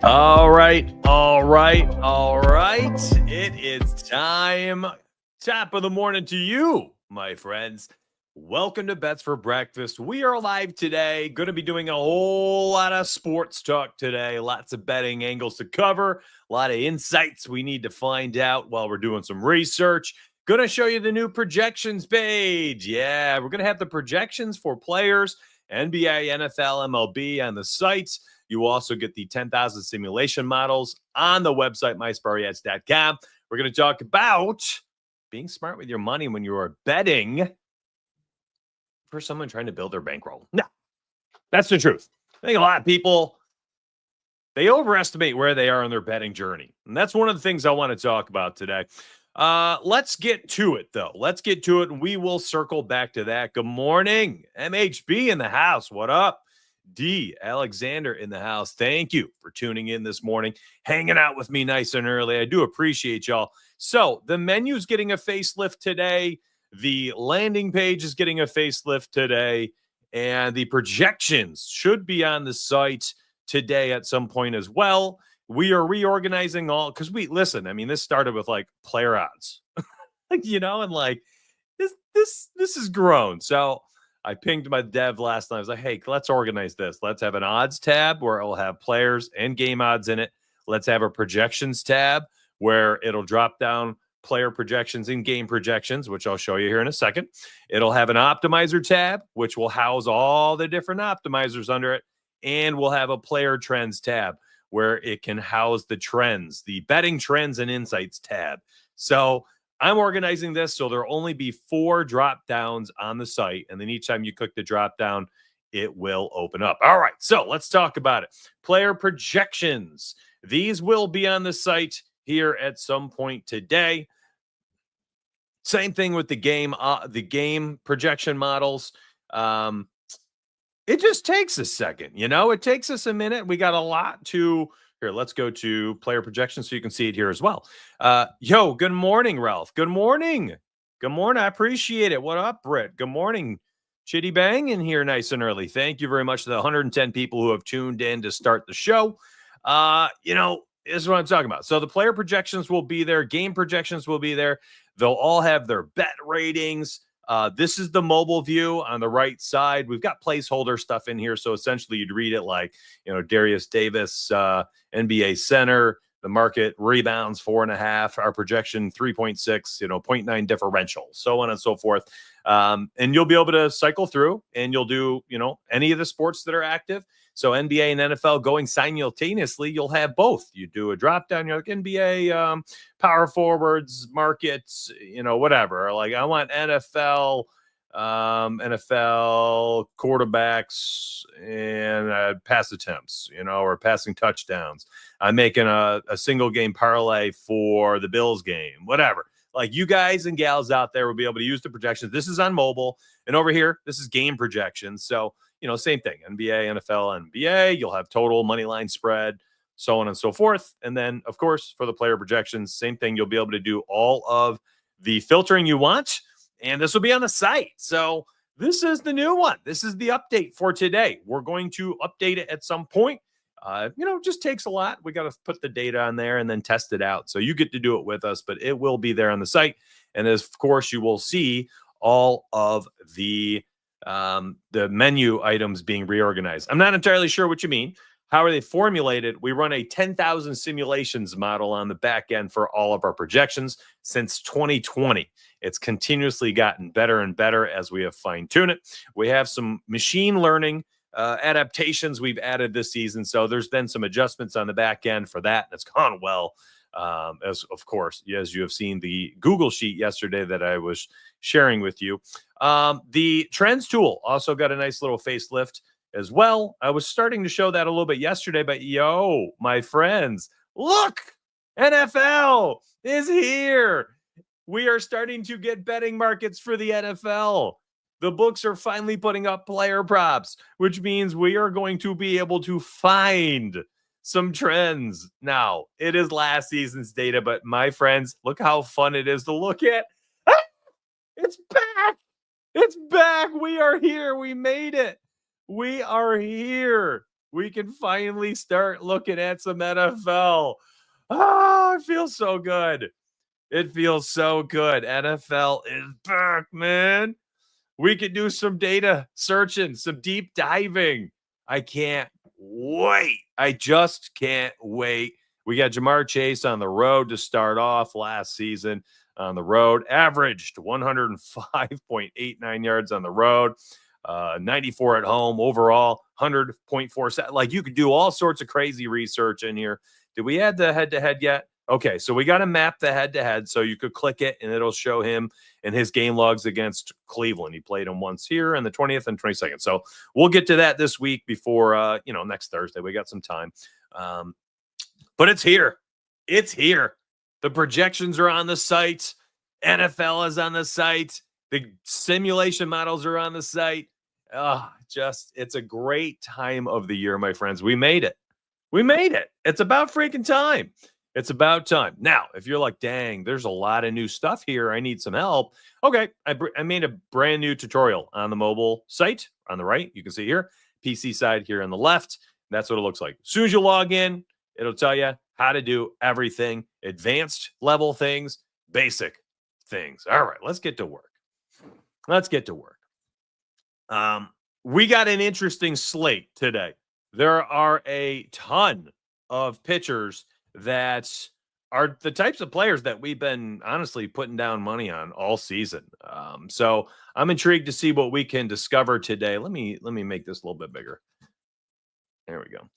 All right. It is time. Top of the morning to you, my friends. Welcome to Bets for Breakfast. We are live today. Going to be doing a whole lot of sports talk today. Lots of betting angles to cover. A lot of insights we need to find out while we're doing some research. Going to show you the new projections page. Yeah, we're going to have the projections for players, NBA, NFL, MLB on the sites. You also get the 10,000 simulation models on the website, mysparryads.com. We're going to talk about being smart with your money when you are betting for someone trying to build their bankroll. No, that's the truth. I think a lot of people, they overestimate where they are on their betting journey. And that's one of the things I want to talk about today. Let's get to it, though. Let's get to it, and we will circle back to that. Good morning. MHB in the house. What up? D. Alexander in the house. Thank you for tuning in this morning, hanging out with me nice and early. I do appreciate y'all. So the menu's getting a facelift today. The landing page is getting a facelift today, and the projections should be on the site today at some point as well. We are reorganizing all because listen. I mean, this started with like player odds, and like this has grown. So I pinged my dev last night. I was like, hey, let's organize this. Let's have an odds tab where it'll have players and game odds in it. Let's have a projections tab where it'll drop down player projections and game projections, which I'll show you here in a second. It'll have an optimizer tab, which will house all the different optimizers under it. And we'll have a player trends tab where it can house the trends, the betting trends and insights tab. So I'm organizing this so there'll only be 4 drop downs on the site. And then each time you click the drop down, it will open up. All right, so let's talk about it. Player projections. These will be on the site here at some point today. Same thing with the game projection models. It just takes a second, it takes us a minute. We got a lot to here. Let's go to player projections so you can see it here as well. Good morning, Ralph. Good morning. Good morning. I appreciate it. What up, Britt? Good morning. Chitty Bang in here nice and early. Thank you very much to the 110 people who have tuned in to start the show. This is what I'm talking about. So the player projections will be there. Game projections will be there. They'll all have their bet ratings. This is the mobile view on the right side. We've got placeholder stuff in here. So essentially you'd read it like, Darius Davis, NBA center, the market rebounds 4.5, our projection 3.6, 0.9 differential, so on and so forth. And you'll be able to cycle through and you'll do, any of the sports that are active. So NBA and NFL going simultaneously, you'll have both. You do a drop down, you're like NBA, power forwards, markets, whatever. Like I want NFL quarterbacks and pass attempts, or passing touchdowns. I'm making a single game parlay for the Bills game, whatever. Like you guys and gals out there will be able to use the projections. This is on mobile, and over here, this is game projections. So, same thing, NBA, NFL, NBA, you'll have total, money line spread, so on and so forth. And then, of course, for the player projections, same thing. You'll be able to do all of the filtering you want, and this will be on the site. So this is the new one. This is the update for today. We're going to update it at some point. Just takes a lot. We got to put the data on there and then test it out. So you get to do it with us, but it will be there on the site. And of course, you will see all of the menu items being reorganized. I'm not entirely sure what you mean. How are they formulated? We run a 10,000 simulations model on the back end for all of our projections since 2020. It's continuously gotten better and better as we have fine-tuned it. We have some machine learning adaptations we've added this season. So there's been some adjustments on the back end for that. It's gone well. As of course, as you have seen the Google sheet yesterday that I was sharing with you. The trends tool also got a nice little facelift as well. I was starting to show that a little bit yesterday, but my friends, look, NFL is here. We are starting to get betting markets for the NFL. The books are finally putting up player props, which means we are going to be able to find some trends. Now, it is last season's data, but my friends, look how fun it is to look at. Ah, it's back. It's back. We are here. We made it. We are here. We can finally start looking at some NFL. Ah, it feels so good. It feels so good. NFL is back, man. We could do some data searching, some deep diving. I can't wait. I just can't wait. We got Jamar Chase on the road to start off last season on the road, averaged 105.89 yards on the road, 94 at home overall, 100.4. Like you could do all sorts of crazy research in here. Did we add the head to head yet? Okay, so we got to map the head to head so you could click it and it'll show him and his game logs against Cleveland. He played him once here on the 20th and 22nd. So we'll get to that this week before, next Thursday. We got some time. But it's here. It's here. The projections are on the site. NFL is on the site. The simulation models are on the site. It's a great time of the year, my friends. We made it. We made it. It's about freaking time. It's about time. Now, if you're like, dang, there's a lot of new stuff here. I need some help. Okay, I made a brand new tutorial on the mobile site on the right. You can see here, PC side here on the left. That's what it looks like. As soon as you log in, it'll tell you how to do everything, advanced level things, basic things. All right, let's get to work. We got an interesting slate today. There are a ton of pitchers that are the types of players that we've been honestly putting down money on all season. So I'm intrigued to see what we can discover today. Let me make this a little bit bigger. There we go.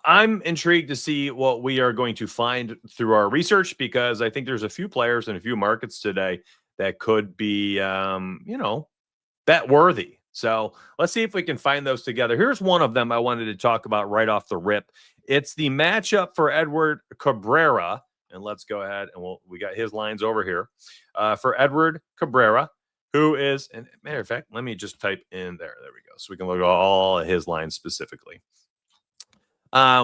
I'm intrigued to see what we are going to find through our research because I think there's a few players and a few markets today that could be, bet worthy. So let's see if we can find those together. Here's one of them I wanted to talk about right off the rip. It's the matchup for Edward Cabrera. And let's go ahead and we got his lines over here for Edward Cabrera, who is, and matter of fact, let me just type in there. There we go. So we can look at all of his lines specifically.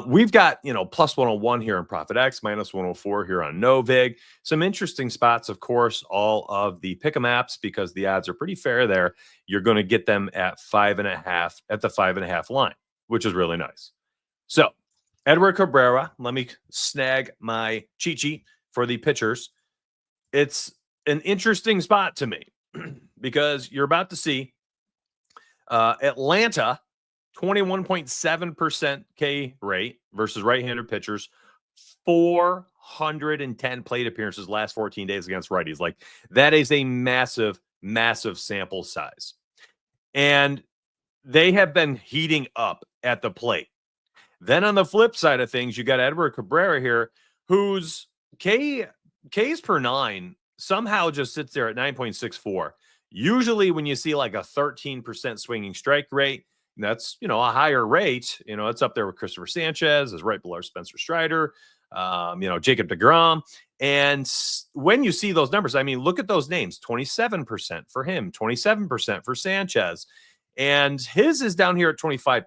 We've got, plus 101 here on Profit X, minus 104 here on Novig. Some interesting spots, of course, all of the pick'em apps because the odds are pretty fair there. You're going to get them at 5.5 at the 5.5 line, which is really nice. So Edward Cabrera, let me snag my cheat sheet for the pitchers. It's an interesting spot to me because you're about to see Atlanta 21.7% K rate versus right-handed pitchers, 410 plate appearances last 14 days against righties. Like that is a massive, massive sample size. And they have been heating up at the plate. Then on the flip side of things, you got Edward Cabrera here, whose Ks per nine somehow just sits there at 9.64. Usually when you see like a 13% swinging strike rate, that's, a higher rate. It's up there with Christopher Sanchez, is right below Spencer Strider, Jacob deGrom. And when you see those numbers, I mean, look at those names, 27% for him, 27% for Sanchez. And his is down here at 25%.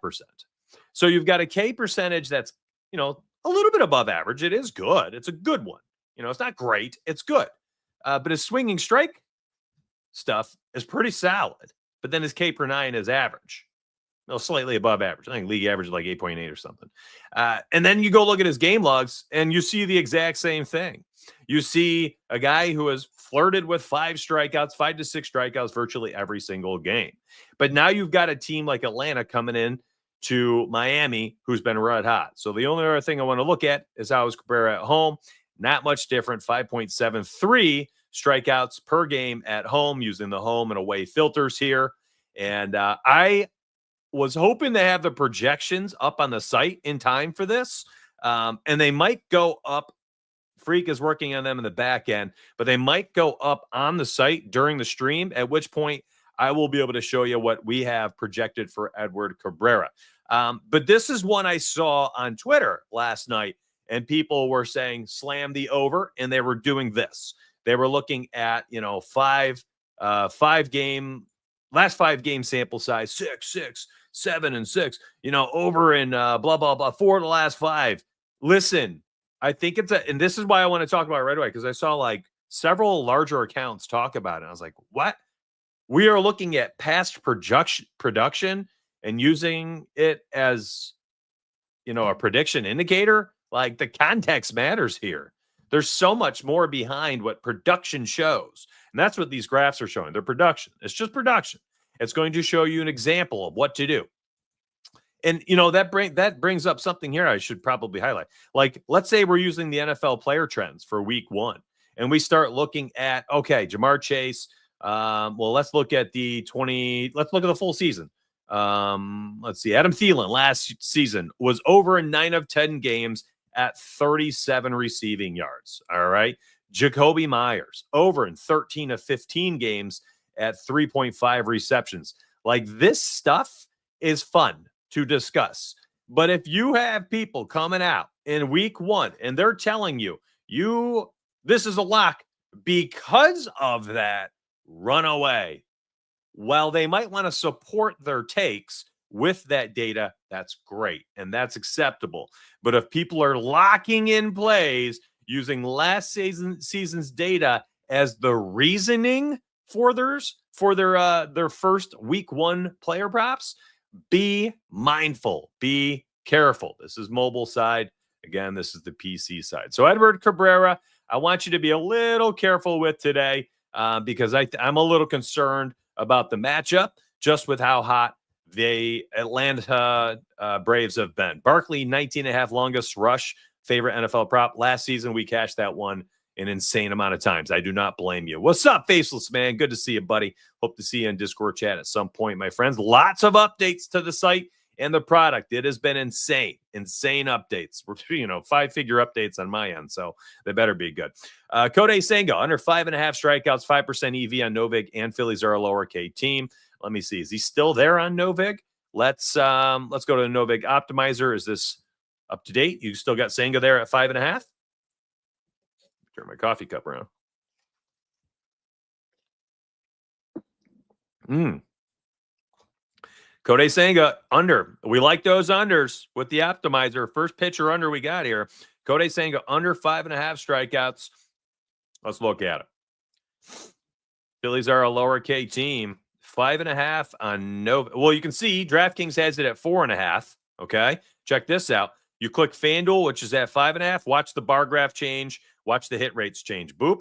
So you've got a K percentage that's, a little bit above average. It is good. It's a good one. It's not great. It's good. But his swinging strike stuff is pretty solid. But then his K per nine is average. No, slightly above average. I think league average is like 8.8 or something. And then you go look at his game logs and you see the exact same thing. You see a guy who has flirted with 5 to 6 strikeouts virtually every single game. But now you've got a team like Atlanta coming in to Miami who's been red hot. So the only other thing I want to look at is how is Cabrera at home. Not much different, 5.73 strikeouts per game at home using the home and away filters here. And I was hoping to have the projections up on the site in time for this. And they might go up. Freak is working on them in the back end, but they might go up on the site during the stream, at which point I will be able to show you what we have projected for Edward Cabrera. But this is one I saw on Twitter last night, and people were saying slam the over, and they were doing this. They were looking at, last 5 game sample size, 6, 6, 7, and 6, over in blah, blah, blah, 4 of the last 5. Listen, I think and this is why I want to talk about it right away, because I saw like several larger accounts talk about it. I was like, what? We are looking at past production and using it as a prediction indicator, like the context matters here. There's so much more behind what production shows. And that's what these graphs are showing. They're production. It's just production. It's going to show you an example of what to do. And that brings up something here I should probably highlight. Like, let's say we're using the NFL player trends for week 1, and we start looking at, okay, Jamar Chase. Well, let's look at the full season. Let's see. Adam Thielen last season was over in 9 of 10 games at 37 receiving yards. All right. Jacoby Myers over in 13 of 15 games at 3.5 receptions. Like, this stuff is fun to discuss. But if you have people coming out in week 1 and they're telling you, this is a lock because of that, run away. While they might want to support their takes with that data, that's great and that's acceptable. But if people are locking in plays using last season's data as the reasoning for their first week 1 player props, be mindful, be careful. This is mobile side. Again, this is the PC side. So Edward Cabrera, I want you to be a little careful with today because I'm a little concerned about the matchup just with how hot the Atlanta Braves have been. Barkley, 19.5 longest rush, favorite NFL prop. Last season, we cashed that one an insane amount of times. I do not blame you. What's up, Faceless Man? Good to see you, buddy. Hope to see you in Discord chat at some point, my friends. Lots of updates to the site and the product. It has been insane updates. We're 5-figure updates on my end, so they better be good. Kodai Senga under 5.5 strikeouts, 5% EV on Novig, and Phillies are a lower K team. Let me see. Is he still there on Novig? Let's go to the Novig optimizer. Is this up to date? You still got Senga there at 5.5? Turn my coffee cup around. Kodai Senga under. We like those unders with the optimizer. First pitcher under we got here. Kodai Senga under 5.5 strikeouts. Let's look at it. Phillies are a lower K team. 5.5 on Nova. Well, you can see DraftKings has it at 4.5. Okay. Check this out. You click FanDuel, which is at 5.5. Watch the bar graph change. Watch the hit rates change. Boop.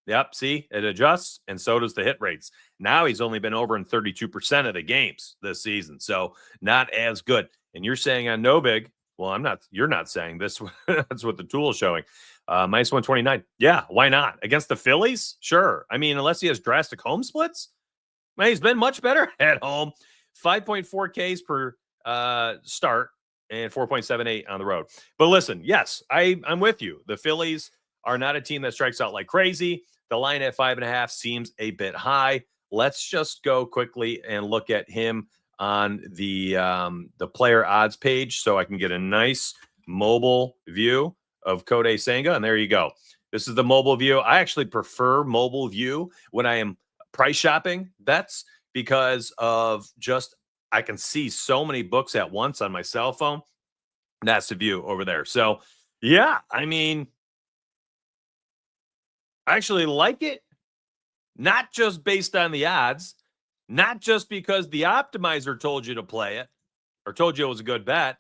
Yep. See, it adjusts, and so does the hit rates. Now he's only been over in 32% of the games this season, so not as good. And you're saying on Novig, well, I'm not. You're not saying this. That's what the tool is showing. Minus 129. Yeah, why not? Against the Phillies? Sure. I mean, unless he has drastic home splits. Man, he's been much better at home. 5.4 Ks per start and 4.78 on the road. But listen, yes, I'm with you. The Phillies are not a team that strikes out like crazy. The line at 5.5 seems a bit high. Let's just go quickly and look at him on the player odds page so I can get a nice mobile view of Kodai Senga. And there you go. This is the mobile view. I actually prefer mobile view when I am price shopping bets because of just I can see so many books at once on my cell phone. That's the view over there. So, yeah, I mean, I actually like it, not just based on the odds, not just because the optimizer told you to play it or told you it was a good bet,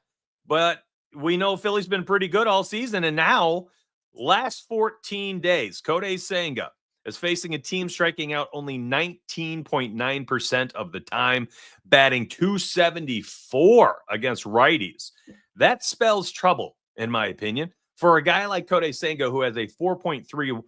but we know Philly's been pretty good all season. And now, last 14 days, Kodai Senga is facing a team striking out only 19.9% of the time, batting .274 against righties. That spells trouble, in my opinion, for a guy like Kodai Senga who has a 4.30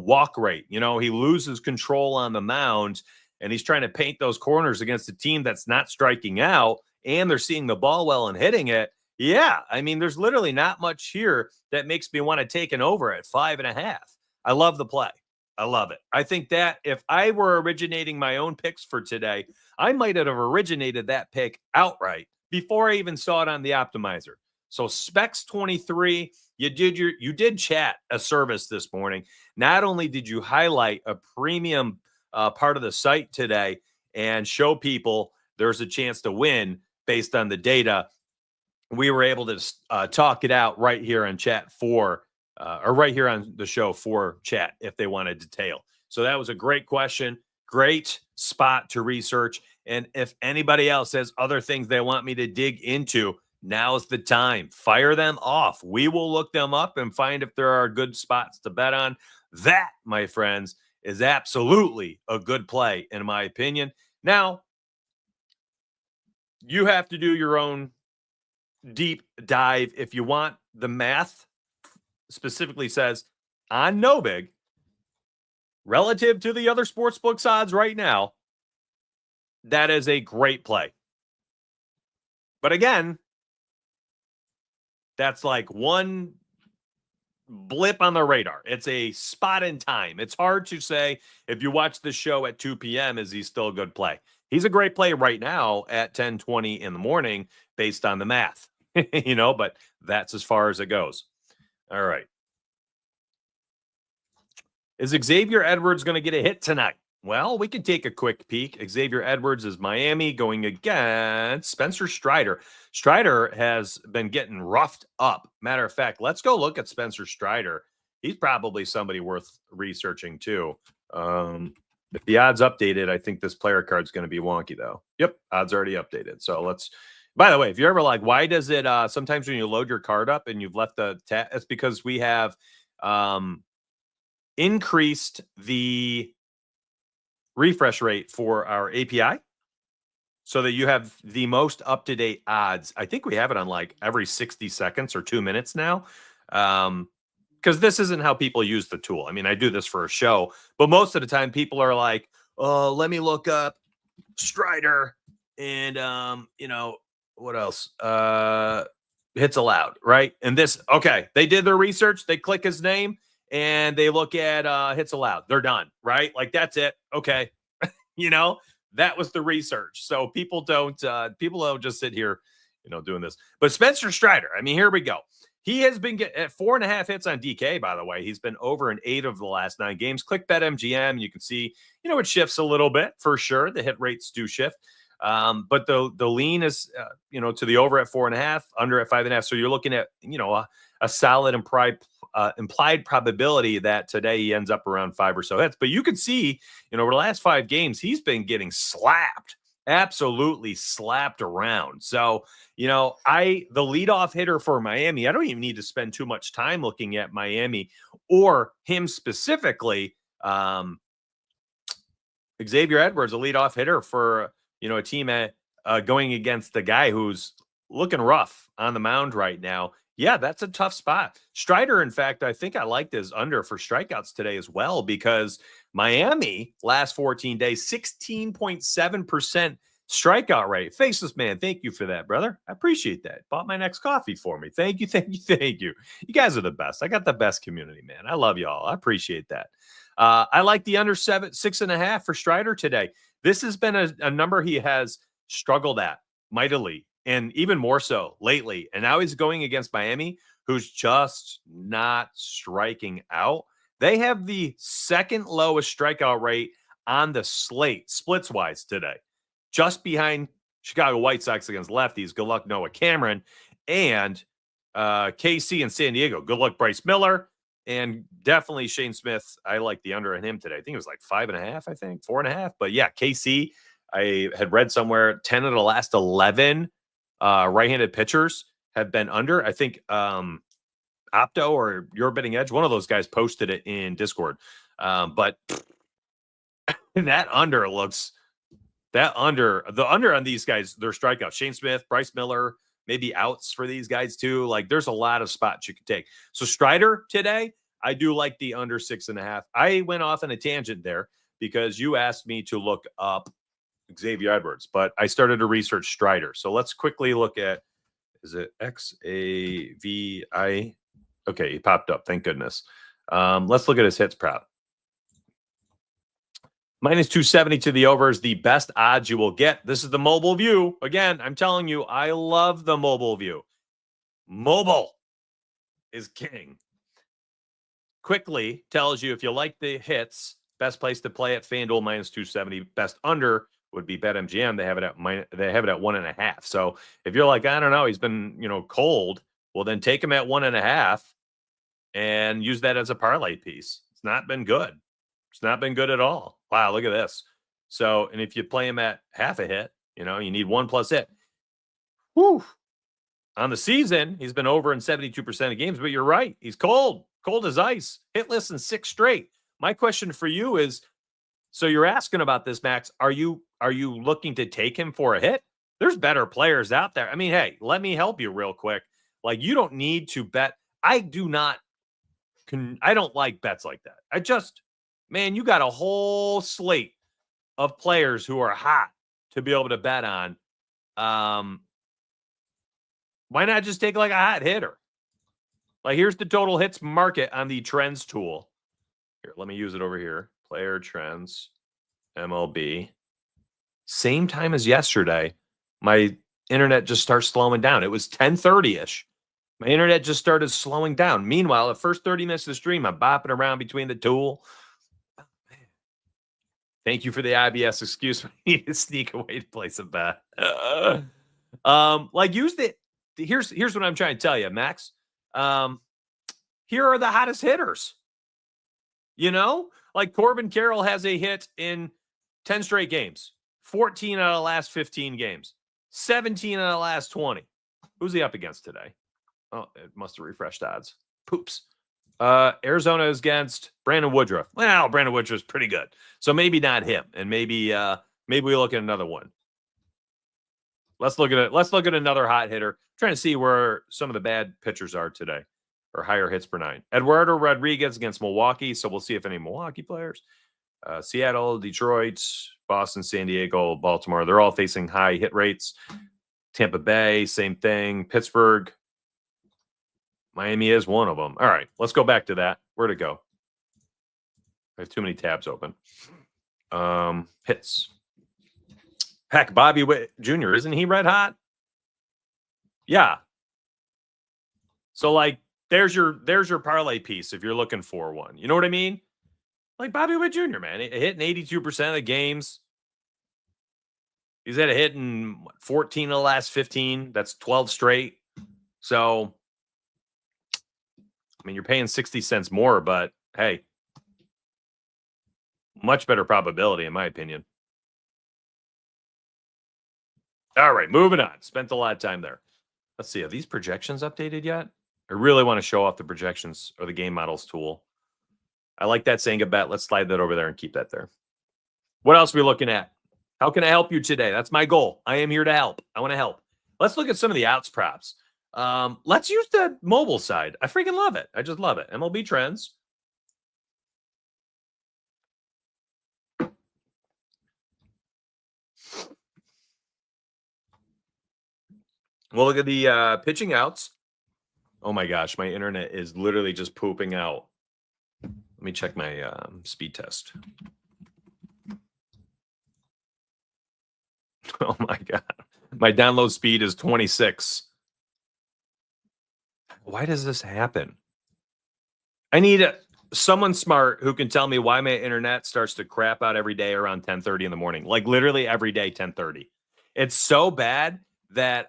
walk rate. You know, he loses control on the mound, and he's trying to paint those corners against a team that's not striking out, and they're seeing the ball well and hitting it. Yeah, I mean, there's literally not much here that makes me want to take an over at 5.5. I love the play. I love it. I think that if I were originating my own picks for today, I might have originated that pick outright before I even saw it on the optimizer. So Specs 23, you did chat a service this morning. Not only did you highlight a premium part of the site today and show people there's a chance to win based on the data, we were able to talk it out right here on chat or right here on the show for chat if they wanted detail. So that was a great question, great spot to research. And if anybody else has other things they want me to dig into, Now's the time. Fire them off. We will look them up and find if there are good spots to bet on. That, my friends, is absolutely a good play, in my opinion. Now, you have to do your own deep dive. If you want, the math specifically says on no big, relative to the other sports books odds right now, that is a great play. But again, that's like one blip on the radar. It's a spot in time. It's hard to say if you watch the show at 2 p.m., is he still a good play? He's a great play right now at 10:20 in the morning based on the math, but that's as far as it goes. All right. Is Xavier Edwards going to get a hit tonight? Well, we can take a quick peek. Xavier Edwards is Miami going against Spencer Strider. Strider has been getting roughed up. Matter of fact, let's go look at Spencer Strider. He's probably somebody worth researching too. If the odds updated, I think this player card's going to be wonky though. Yep, odds already updated. So let's. By the way, if you're ever like, why does it? Sometimes when you load your card up and you've left the tab, it's because we have increased the refresh rate for our API so that you have the most up-to-date odds. I think we have it on like every 60 seconds or 2 minutes now. Because this isn't how people use the tool. I mean, I do this for a show, but most of the time people are like, oh, let me look up Strider and, what else? Hits allowed, right? And this, okay, they did their research. They click his name and they look at hits allowed. They're done, right? Like, that's it. Okay. That was the research. So people don't just sit here, doing this. But Spencer Strider, I mean, here we go. He has been at 4.5 hits on DK, by the way. He's been over in 8 of the last 9 games. Click BetMGM, and you can see, it shifts a little bit for sure. The hit rates do shift. But the lean is, to the over at 4.5, under at 5.5. So you're looking at, a solid implied probability that today he ends up around 5 or so hits. But you can see, over the last 5 games, he's been getting slapped, absolutely slapped around. So, the leadoff hitter for Miami, I don't even need to spend too much time looking at Miami or him specifically. Xavier Edwards, a leadoff hitter for, a team going against the guy who's looking rough on the mound right now. Yeah, that's a tough spot. Strider, in fact, I think I liked his under for strikeouts today as well, because Miami, last 14 days, 16.7% strikeout rate. Faceless man, thank you for that, brother. I appreciate that. Bought my next coffee for me. Thank you, thank you, thank you. You guys are the best. I got the best community, man. I love y'all. I appreciate that. I like the under 6.5 for Strider today. This has been a number he has struggled at mightily, and even more so lately. And now he's going against Miami, who's just not striking out. They have the second lowest strikeout rate on the slate, splits-wise, today. Just behind Chicago White Sox against lefties. Good luck, Noah Cameron. And KC and San Diego. Good luck, Bryce Miller. And definitely Shane Smith. I like the under on him today. I think it was like 5.5, 4.5. But yeah, KC, I had read somewhere 10 of the last 11 right-handed pitchers have been under. I think Opto or Your Betting Edge, one of those guys posted it in Discord. But the under on these guys, their strikeouts, Shane Smith, Bryce Miller, maybe outs for these guys too. Like, there's a lot of spots you could take. So Strider today, I do like the under 6.5. I went off on a tangent there because you asked me to look up Xavier Edwards, but I started to research Strider. So let's quickly look at, is it XAVI? Okay, he popped up. Thank goodness. Let's look at his hits prop. Minus 270 to the over is the best odds you will get. This is the mobile view. Again, I'm telling you, I love the mobile view. Mobile is king. Quickly tells you if you like the hits, best place to play at FanDuel minus 270. Best under would be BetMGM. They have it at 1.5. So if you're like, I don't know, he's been cold. Well, then take him at 1.5 and use that as a parlay piece. It's not been good. It's not been good at all. Wow, look at this. So, and if you play him at half a hit, you need 1+ hit. Whew. On the season, he's been over in 72% of games, but you're right. He's cold as ice, hitless in 6 straight. My question for you is, so you're asking about this, Max. Are you looking to take him for a hit? There's better players out there. I mean, hey, let me help you real quick. Like, you don't need to bet. I don't like bets like that. Man, you got a whole slate of players who are hot to be able to bet on. Why not just take like a hot hitter? Like, here's the total hits market on the trends tool. Here, let me use it over here. Player trends, MLB. Same time as yesterday, my internet just starts slowing down. It was 10:30-ish. My internet just started slowing down. Meanwhile, the first 30 minutes of the stream, I'm bopping around between the tool. Oh, thank you for the IBS excuse me. Need to sneak away to play some bet. Here's what I'm trying to tell you, Max. Here are the hottest hitters. You know, like Corbin Carroll has a hit in 10 straight games, 14 out of the last 15 games, 17 out of the last 20. Who's he up against today? Oh, it must have refreshed odds. Poops. Arizona is against Brandon Woodruff. Well, Brandon Woodruff's pretty good. So maybe not him. And maybe we look at another one. Let's look at another hot hitter. I'm trying to see where some of the bad pitchers are today, or higher hits per 9. Eduardo Rodriguez against Milwaukee. So we'll see if any Milwaukee players. Seattle, Detroit, Boston, San Diego, Baltimore. They're all facing high hit rates. Tampa Bay, same thing. Pittsburgh. Miami is one of them. All right, let's go back to that. Where'd it go? I have too many tabs open. Hits. Heck, Bobby Witt Jr., isn't he red hot? Yeah. So, like, there's your parlay piece if you're looking for one. You know what I mean? Like Bobby Witt Jr., man, hitting 82% of the games. He's had a hit in 14 of the last 15. That's 12 straight. So, I mean, you're paying 60 cents more, but hey, much better probability, in my opinion. All right, moving on. Spent a lot of time there. Let's see. Are these projections updated yet? I really want to show off the projections or the game models tool. I like that saying a bet. Let's slide that over there and keep that there. What else are we looking at? How can I help you today? That's my goal. I am here to help. I want to help. Let's look at some of the outs props. Let's use the mobile side. I freaking love it. I just love it. MLB trends. We'll look at the pitching outs. Oh my gosh, my internet is literally just pooping out. Let me check my speed test. Oh my God. My download speed is 26. Why does this happen? I need someone smart who can tell me why my internet starts to crap out every day around 10:30 in the morning. Like literally every day, 10:30. It's so bad that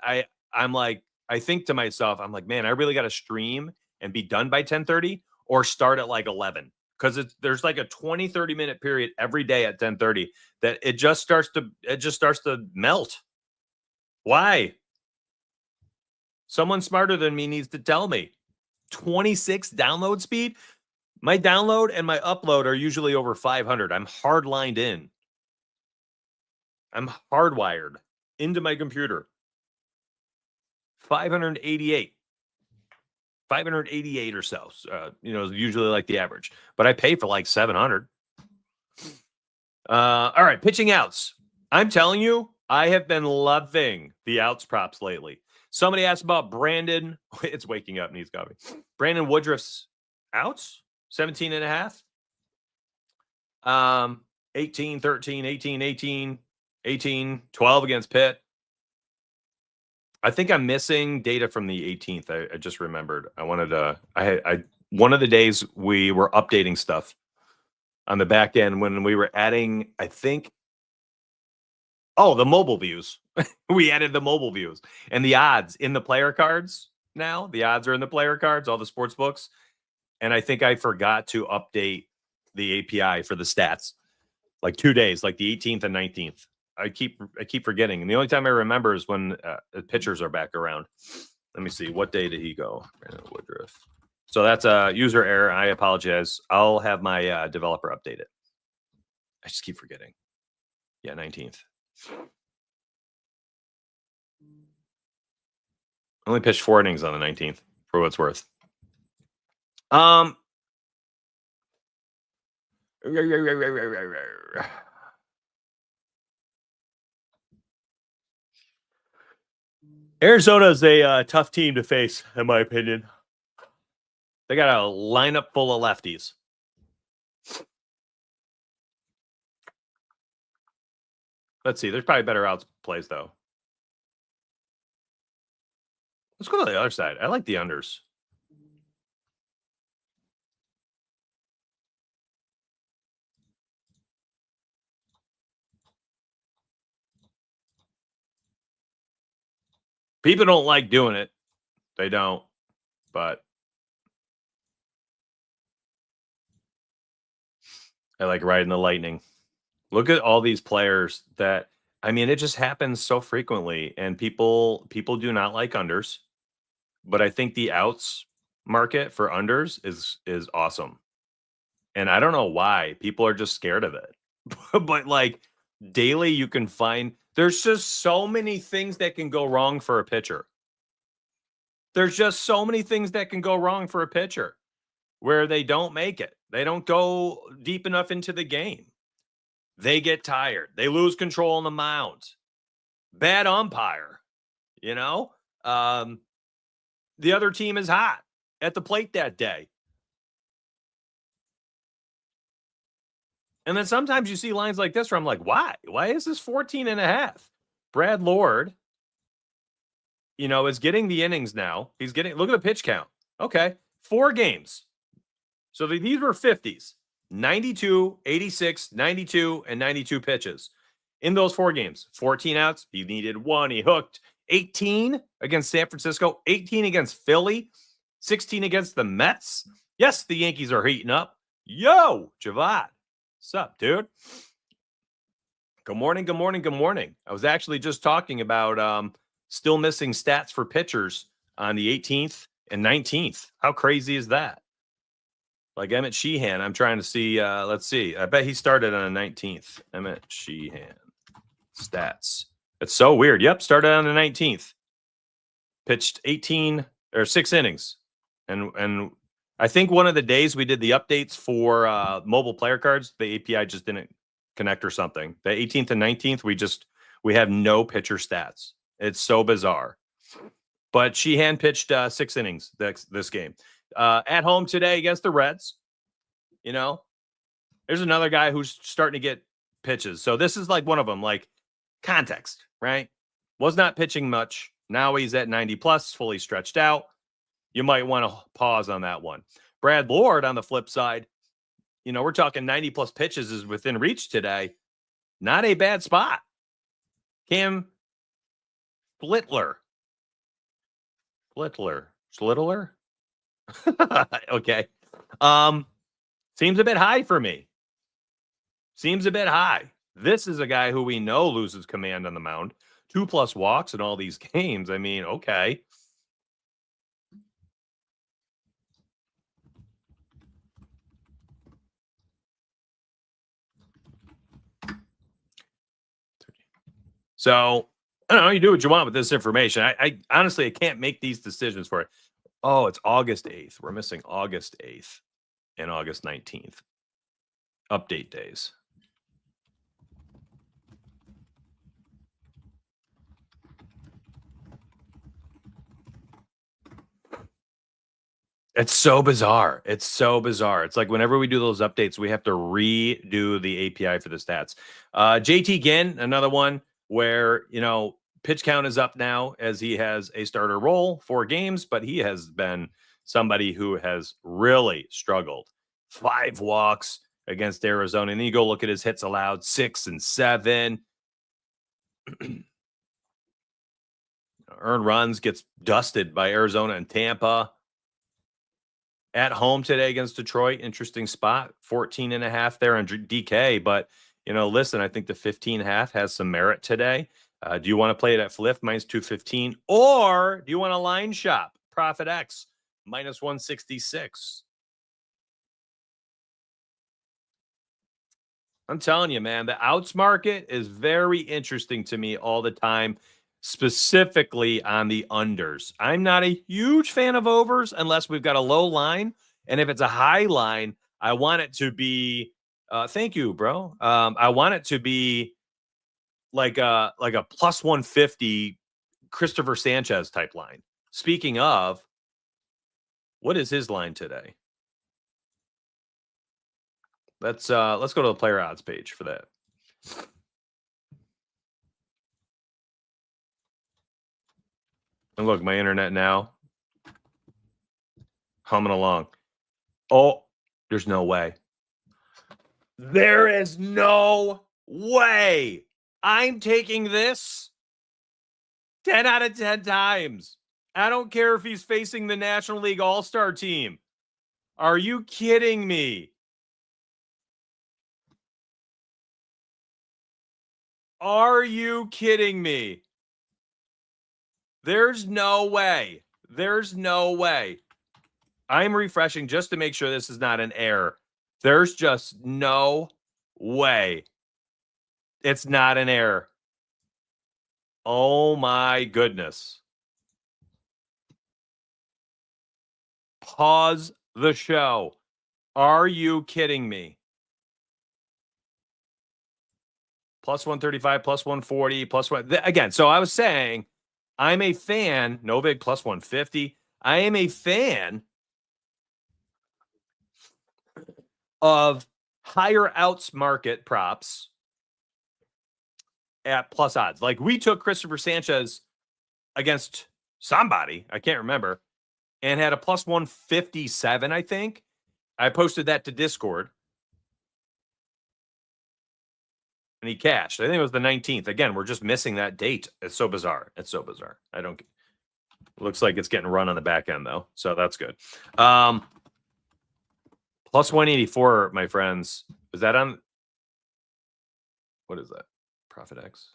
I'm like, I think to myself, I'm like, man, I really got to stream and be done by 10:30 or start at like 11. Because there's like a 20-30 minute period every day at 10:30 that it just starts to melt. Why? Someone smarter than me needs to tell me. 26 download speed. My download and my upload are usually over 500. I'm hard lined in. I'm hardwired into my computer. 588. 588 or so, is usually like the average, but I pay for like 700. All right, pitching outs. I'm telling you, I have been loving the outs props lately. Somebody asked about Brandon. It's waking up and he's got me. Brandon Woodruff's outs, 17 and a half. 18, 13, 18, 18, 18, 12 against Pitt. I think I'm missing data from the 18th. I just remembered. One of the days we were updating stuff on the back end when we were adding, I think, the mobile views. We added the mobile views and the odds in the player cards now. The odds are in the player cards, all the sports books. And I think I forgot to update the API for the stats like 2 days, like the 18th and 19th. I keep forgetting. And the only time I remember is when the pitchers are back around. Let me see. What day did he go? Brandon Woodruff. So that's a user error. I apologize. I'll have my developer update it. I just keep forgetting. Yeah, 19th. Only pitched 4 innings on the 19th, for what it's worth. Arizona is a tough team to face, in my opinion. They got a lineup full of lefties. Let's see. There's probably better outs plays, though. Let's go to the other side. I like the unders. People don't like doing it. They don't. But I like riding the lightning. Look at all these players that, I mean, it just happens so frequently, and people do not like unders. But I think the outs market for unders is awesome. And I don't know why people are just scared of it. But like daily you can find there's just so many things that can go wrong for a pitcher. There's just so many things that can go wrong for a pitcher where they don't make it. They don't go deep enough into the game. They get tired. They lose control on the mound. Bad umpire, you know? The other team is hot at the plate that day. And then sometimes you see lines like this where I'm like, why? Why is this 14.5? Brad Lord, is getting the innings now. He's getting, look at the pitch count. Okay. 4 games. So these were 50s, 92, 86, 92, and 92 pitches. In those 4 games, 14 outs. He needed 1. He hooked 18 against San Francisco, 18 against Philly, 16 against the Mets. Yes, the Yankees are heating up. Yo, Javad. What's up, dude? Good morning, good morning, good morning. I was actually just talking about still missing stats for pitchers on the 18th and 19th. How crazy is that? Like Emmett Sheehan, I'm trying to see. Let's see. I bet he started on the 19th. Emmett Sheehan stats. It's so weird. Yep, started on the 19th. Pitched 18 or 6 innings. And I think one of the days we did the updates for mobile player cards, the API just didn't connect or something. The 18th and 19th, we have no pitcher stats. It's so bizarre. But Sheehan pitched 6 innings this game. At home today against the Reds. There's another guy who's starting to get pitches. So this is like one of them, like context, right? Was not pitching much. Now he's at 90 plus, fully stretched out. You might want to pause on that one. Brad Lord, on the flip side, we're talking 90 plus pitches is within reach today. Not a bad spot. Cam Flittler. Okay. Seems a bit high for me. Seems a bit high. This is a guy who we know loses command on the mound. 2+ walks in all these games. I mean, okay. So, I don't know. You do what you want with this information. I honestly, I can't make these decisions for it. Oh, it's August 8th. We're missing August 8th and August 19th. Update days. It's so bizarre. It's so bizarre. It's like whenever we do those updates, we have to redo the API for the stats. JT Ginn, another one where, pitch count is up now as he has a starter role, 4 games, but he has been somebody who has really struggled. 5 walks against Arizona. And then you go look at his hits allowed, 6 and 7. Earned runs, gets dusted by Arizona and Tampa. At home today against Detroit, interesting spot, 14.5 there on DK. But, listen, I think the 15.5 has some merit today. Do you want to play it at Fliff minus 215, or do you want a line shop Profit X minus 166? I'm telling you, man, the outs market is very interesting to me all the time, specifically on the unders. I'm not a huge fan of overs unless we've got a low line. And if it's a high line, I want it to be, thank you, bro. I want it to be like a plus 150 Christopher Sanchez type line. Speaking of, what is his line today? Let's go to the player odds page for that. And look, my internet now humming along. Oh, there's no way. There is no way. I'm taking this 10 out of 10 times. I don't care if he's facing the National League All-Star team. Are you kidding me? Are you kidding me? There's no way. There's no way. I'm refreshing just to make sure this is not an error. There's just no way. It's not an error. Oh my goodness. Pause the show. Are you kidding me? Plus 135, plus 140, plus what? Again, so I was saying, I'm a fan. No big plus 150. I am a fan of higher outs market props at plus odds. Like we took Christopher Sanchez against somebody, I can't remember, and had a plus 157, I think. I posted that to Discord. And he cashed. I think it was the 19th. Again, we're just missing that date. It's so bizarre. It's so bizarre. I don't. Looks like it's getting run on the back end though, so that's good. Plus 184, my friends. Is that on? What is that? Profit X.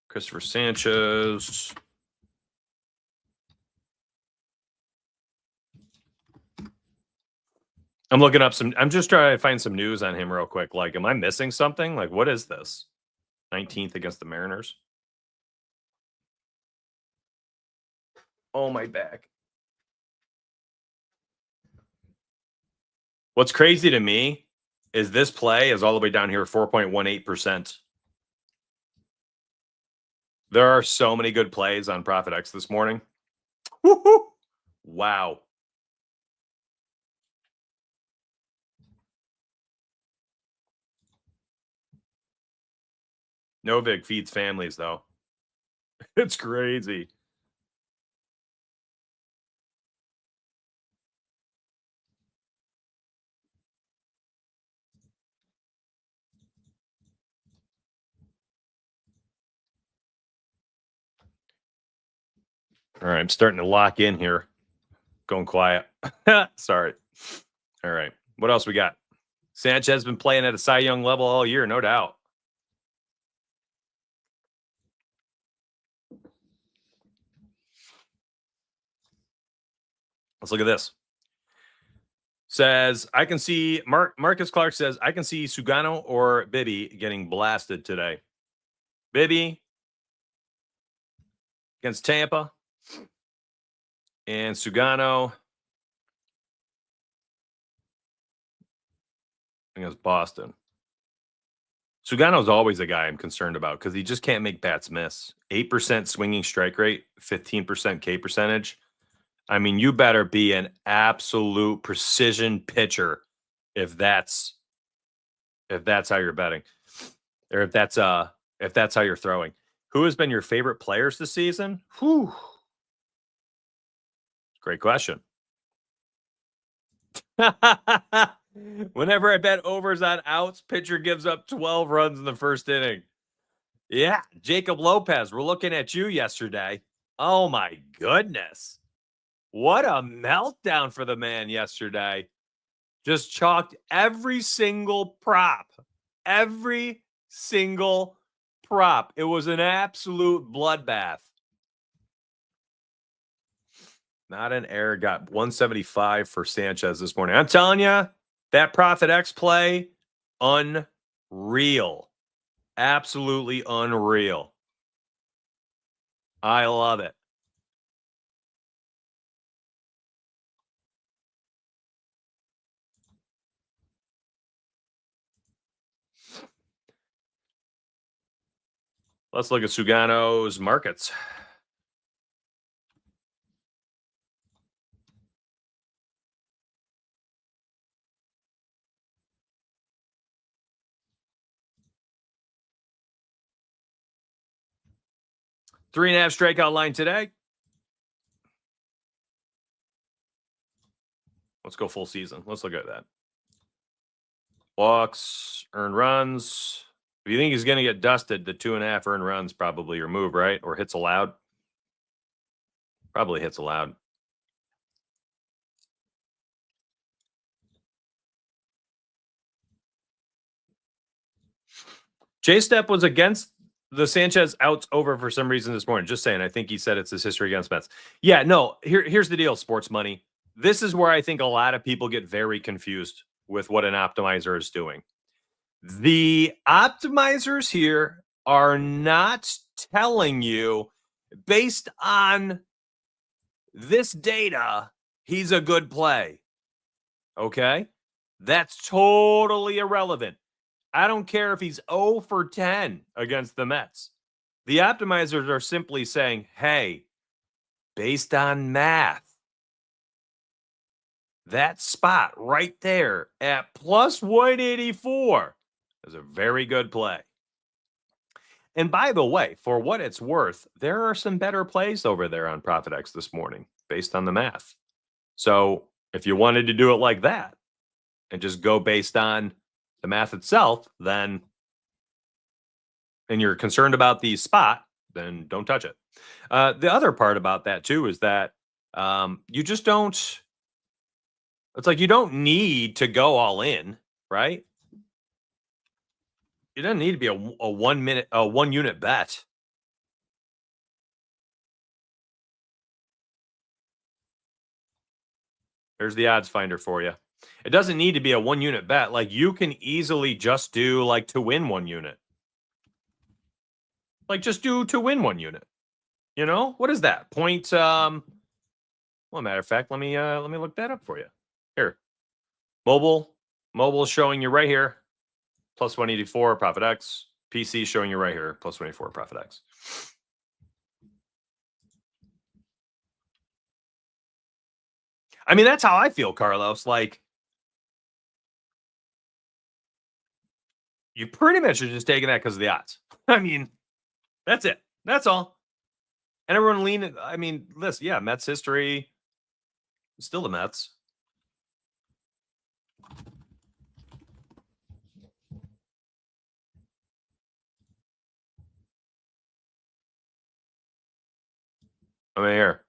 Christopher Sanchez. I'm looking up I'm just trying to find some news on him real quick. Like, am I missing something? Like, what is this? 19th against the Mariners. Oh, my back. What's crazy to me is this play is all the way down here, 4.18%. There are so many good plays on Profit X this morning. Woo-hoo! Wow. Novik feeds families, though. It's crazy. All right, I'm starting to lock in here. Going quiet. Sorry. All right. What else we got? Sanchez has been playing at a Cy Young level all year, no doubt. Let's look at this. Says, I can see, Marcus Clark says, I can see Sugano or Bibby getting blasted today. Bibby against Tampa and Sugano against Boston. Sugano's always a guy I'm concerned about because he just can't make bats miss. 8% swinging strike rate, 15% K percentage. I mean, you better be an absolute precision pitcher if that's how you're betting, or if that's how you're throwing. Who has been your favorite players this season? Whew. Great question. Whenever I bet overs on outs, pitcher gives up 12 runs in the first inning. Yeah, Jacob Lopez, we're looking at you yesterday. Oh my goodness. What a meltdown for the man yesterday. Just chalked every single prop. Every single prop. It was an absolute bloodbath. Not an error. Got 175 for Sanchez this morning. I'm telling you, that Profit X play, unreal. Absolutely unreal. I love it. Let's look at Sugano's markets. Three and a half strikeout line today. Let's go full season. Let's look at that. Walks, earned runs. If you think he's going to get dusted, the 2.5 earned runs probably remove, right? Or hits allowed. Probably hits allowed. J-Step was against the Sanchez outs over for some reason this morning. Just saying. I think he said it's his history against Mets. Yeah, no. Here's the deal, sports money. This is where I think a lot of people get very confused with what an optimizer is doing. The optimizers here are not telling you, based on this data, he's a good play. Okay? That's totally irrelevant. I don't care if he's 0 for 10 against the Mets. The optimizers are simply saying, hey, based on math, that spot right there at plus 184 is a very good play. And by the way, for what it's worth, there are some better plays over there on ProfitX this morning based on the math. So if you wanted to do it like that and just go based on the math itself, then, and you're concerned about the spot, then don't touch it. The other part about that too is that you just don't, it's like you don't need to go all in, right? It doesn't need to be a 1 unit bet. There's the odds finder for you. It doesn't need to be a 1 unit bet. Like you can easily just do like to win 1 unit. Like just do to win 1 unit. You know, what is that? Point well, matter of fact, let me look that up for you. Here. Mobile is showing you right here. Plus 184 Profit X. PC showing you right here. Plus 24 Profit X. I mean, that's how I feel, Carlos. Like, you pretty much are just taking that because of the odds. I mean, that's it. That's all. And everyone lean. I mean, listen, yeah, Mets history. Still the Mets. I mean, here.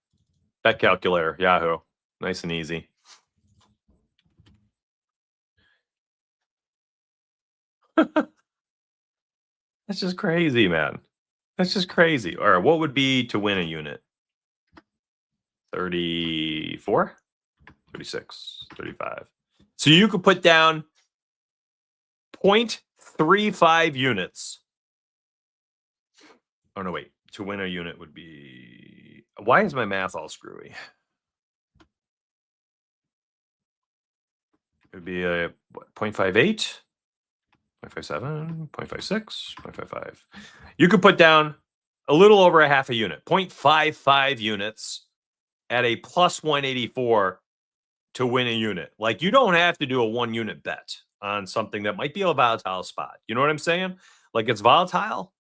Bet calculator, Yahoo. Nice and easy. That's just crazy, man. That's just crazy. All right, what would be to win a unit? 34, 36, 35. So you could put down 0.35 units. Oh, no, wait. To win a unit would be... Why is my math all screwy? It would be a what, 0.58, 0.57, 0.56, 0.55. You could put down a little over a half a unit, 0.55 units at a plus 184 to win a unit. Like you don't have to do a 1 unit bet on something that might be a volatile spot. You know what I'm saying? Like it's volatile.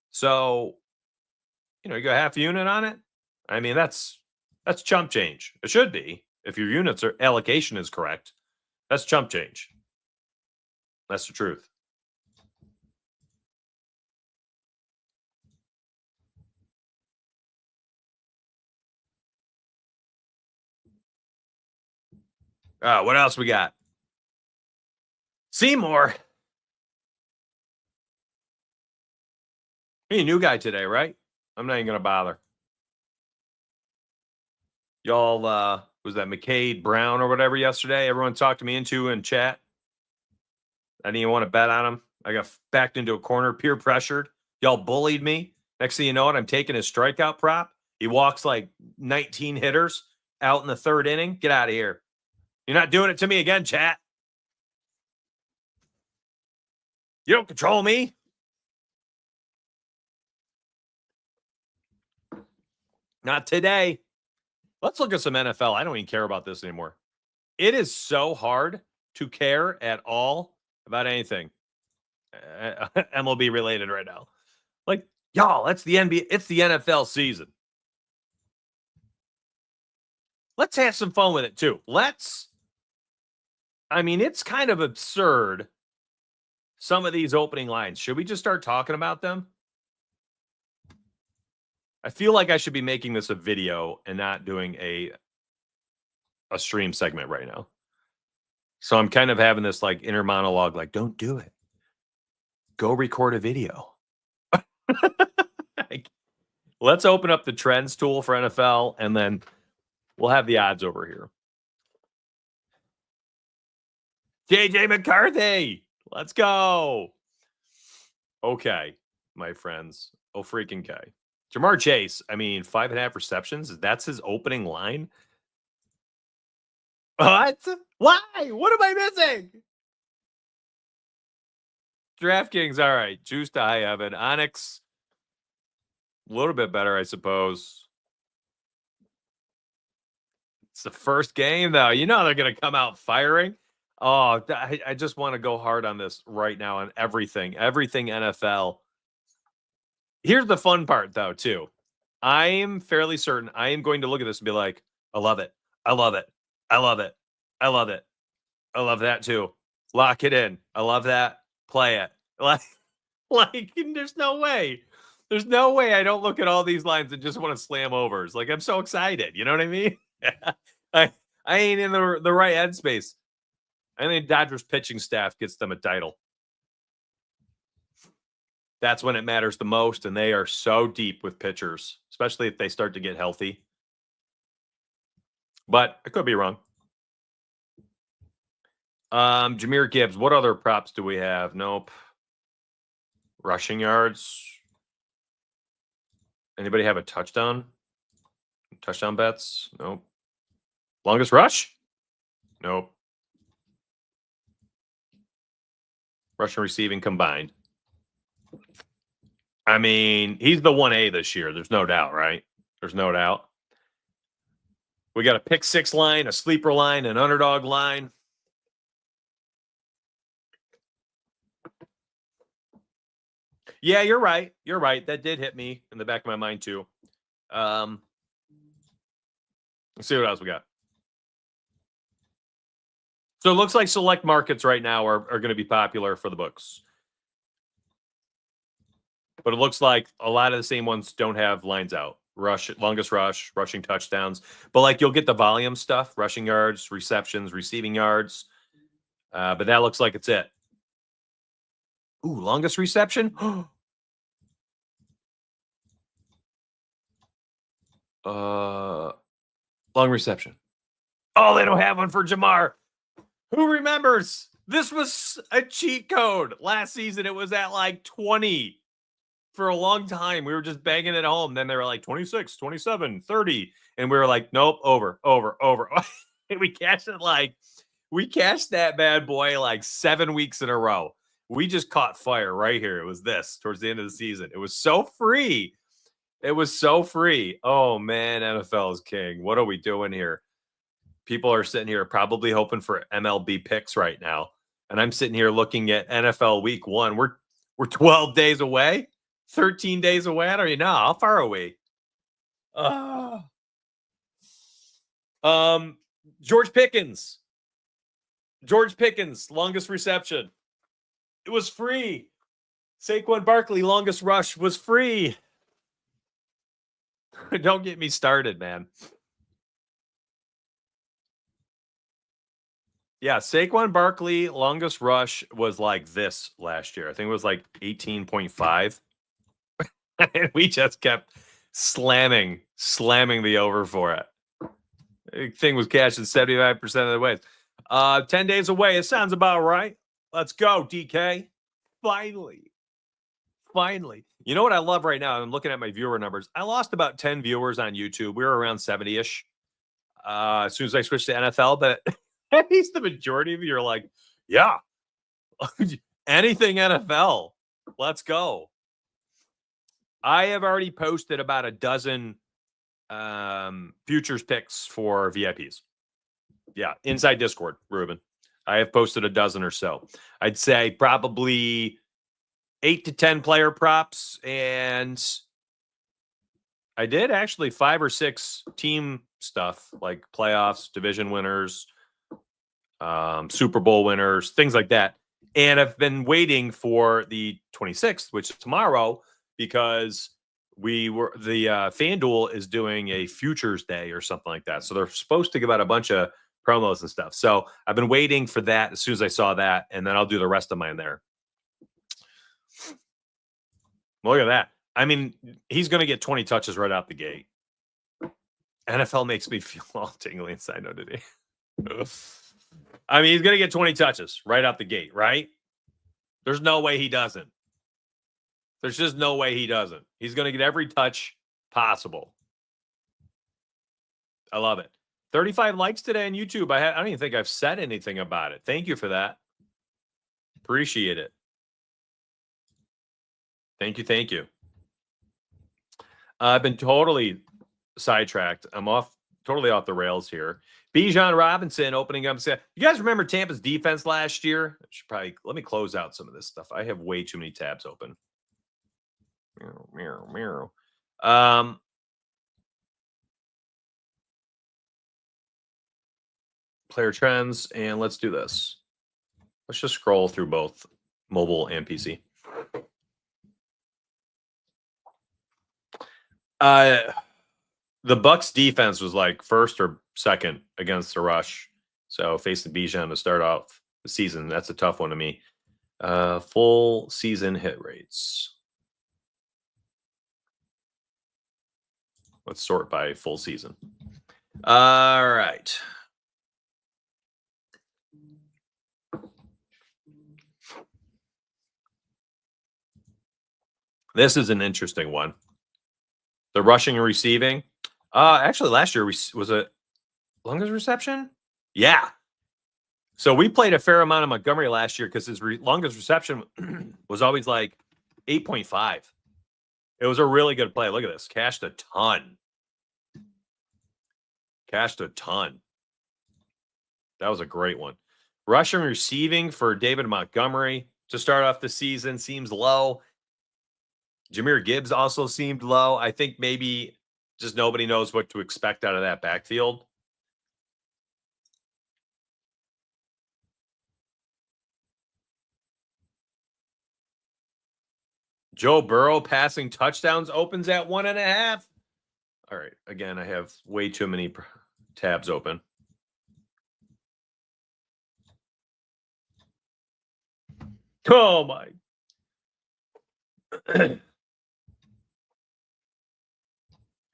So, you know, you go half a unit on it. I mean, that's chump change. It should be if your units are allocation is correct. That's chump change. That's the truth. What else we got? Seymour. Hey, new guy today, right? I'm not even going to bother. Y'all, was that McCade Brown or whatever yesterday? Everyone talked me into in chat. I didn't even want to bet on him. I got backed into a corner, peer pressured. Y'all bullied me. Next thing you know, I'm taking his strikeout prop. He walks like 19 hitters out in the third inning. Get out of here. You're not doing it to me again, chat. You don't control me. Not today. Let's look at some NFL. I don't even care about this anymore. It is so hard to care at all about anything MLB related right now. Like, y'all, that's the NBA. It's the NFL season. Let's have some fun with it too. It's kind of absurd. Some of these opening lines. Should we just start talking about them? I feel like I should be making this a video and not doing a stream segment right now. So I'm kind of having this like inner monologue, like, don't do it. Go record a video. Let's open up the trends tool for NFL and then we'll have the odds over here. JJ McCarthy. Let's go. Okay, my friends. Oh, freaking K. Jamar Chase, 5.5 receptions. That's his opening line. What? Why? What am I missing? DraftKings, all right. Juice to high Evan. Onyx, a little bit better, I suppose. It's the first game, though. You know they're going to come out firing. Oh, I just want to go hard on this right now on everything. Everything NFL. Here's the fun part, though, too. I am fairly certain I am going to look at this and be like, I love it. I love it. I love it. I love it. I love that, too. Lock it in. I love that. Play it. Like there's no way. There's no way I don't look at all these lines and just want to slam overs. Like, I'm so excited. You know what I mean? I ain't in the right headspace. I think Dodgers pitching staff gets them a title. That's when it matters the most, and they are so deep with pitchers, especially if they start to get healthy. But I could be wrong. Jahmyr Gibbs. What other props do we have? Nope. Rushing yards. Anybody have a touchdown? Touchdown bets? Nope. Longest rush? Nope. Rushing receiving combined. He's the 1A this year. There's no doubt, right? There's no doubt. We got a pick six line, a sleeper line, an underdog line. Yeah, you're right. You're right. That did hit me in the back of my mind, too. Let's see what else we got. So it looks like select markets right now are going to be popular for the books. But it looks like a lot of the same ones don't have lines out. Longest rush, rushing touchdowns. But like you'll get the volume stuff, rushing yards, receptions, receiving yards. But that looks like it's it. Ooh, longest reception? Long reception. Oh, they don't have one for Jamar. Who remembers? This was a cheat code. Last season, it was at like 20 for a long time. We were just banging it home. Then they were like 26, 27, 30. And we were like, nope, over. And we cashed that bad boy like 7 weeks in a row. We just caught fire right here. It was this towards the end of the season. It was so free. Oh, man, NFL is king. What are we doing here? People are sitting here probably hoping for MLB picks right now. And I'm sitting here looking at NFL week 1. We're 12 days away, 13 days away. I don't even know. How far away? George Pickens, longest reception. It was free. Saquon Barkley, longest rush was free. Don't get me started, man. Yeah, Saquon Barkley, longest rush was like this last year. I think it was like 18.5. And we just kept slamming the over for it. The thing was cashing 75% of the ways. 10 days away. It sounds about right. Let's go, DK. Finally. You know what I love right now? I'm looking at my viewer numbers. I lost about 10 viewers on YouTube. We were around 70-ish as soon as I switched to NFL. But at least the majority of you are like, yeah, anything NFL. Let's go. I have already posted about a dozen futures picks for VIPs. Yeah, inside Discord, Ruben. I have posted a dozen or so. I'd say probably 8 to 10 player props, and I did actually 5 or 6 team stuff like playoffs, division winners, Super Bowl winners, things like that. And I've been waiting for the 26th, which is tomorrow, because the FanDuel is doing a futures day or something like that. So they're supposed to give out a bunch of promos and stuff. So I've been waiting for that as soon as I saw that, and then I'll do the rest of mine there. Look at that. I mean, he's going to get 20 touches right out the gate. NFL makes me feel all tingly inside. No, did he? I mean, he's going to get 20 touches right out the gate, right? There's no way he doesn't. There's just no way he doesn't. He's going to get every touch possible. I love it. 35 likes today on YouTube. I don't even think I've said anything about it. Thank you for that. Appreciate it. Thank you. I've been totally sidetracked. I'm totally off the rails here. Bijan Robinson opening up. You guys remember Tampa's defense last year? I should probably let me close out some of this stuff. I have way too many tabs open. Player trends, and let's do this. Let's just scroll through both mobile and PC. The Bucks defense was like first or second against the rush. So facing Bijan to start off the season, that's a tough one to me. Full season hit rates. Let's sort by full season. All right. This is an interesting one. The rushing and receiving. Actually, last year was it longest reception? Yeah. So we played a fair amount of Montgomery last year because his longest reception was always like 8.5. It was a really good play. Look at this. Cashed a ton. That was a great one. Rushing and receiving for David Montgomery to start off the season seems low. Jahmyr Gibbs also seemed low. I think maybe just nobody knows what to expect out of that backfield. Joe Burrow passing touchdowns opens at 1.5. All right. Again, I have way too many tabs open. Oh, my.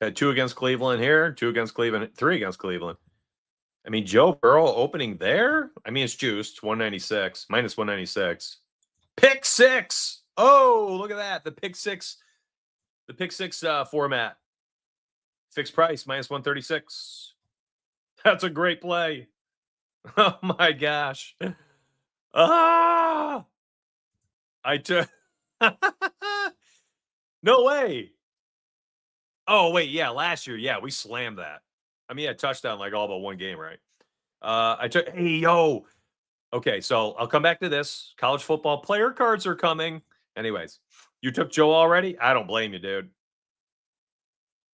Had 2 against Cleveland here, 2 against Cleveland, 3 against Cleveland. I mean, Joe Burrow opening there? I mean, it's juiced, 196, minus 196. Pick 6. Oh, look at that. The pick six format. Fixed price, minus 136. That's a great play. Oh, my gosh. Ah! I took... No way. Oh, wait, yeah, last year, yeah, we slammed that. I mean, a touchdown like all but one game, right? Hey, yo. Okay, so I'll come back to this. College football player cards are coming. Anyways, you took Joe already? I don't blame you, dude.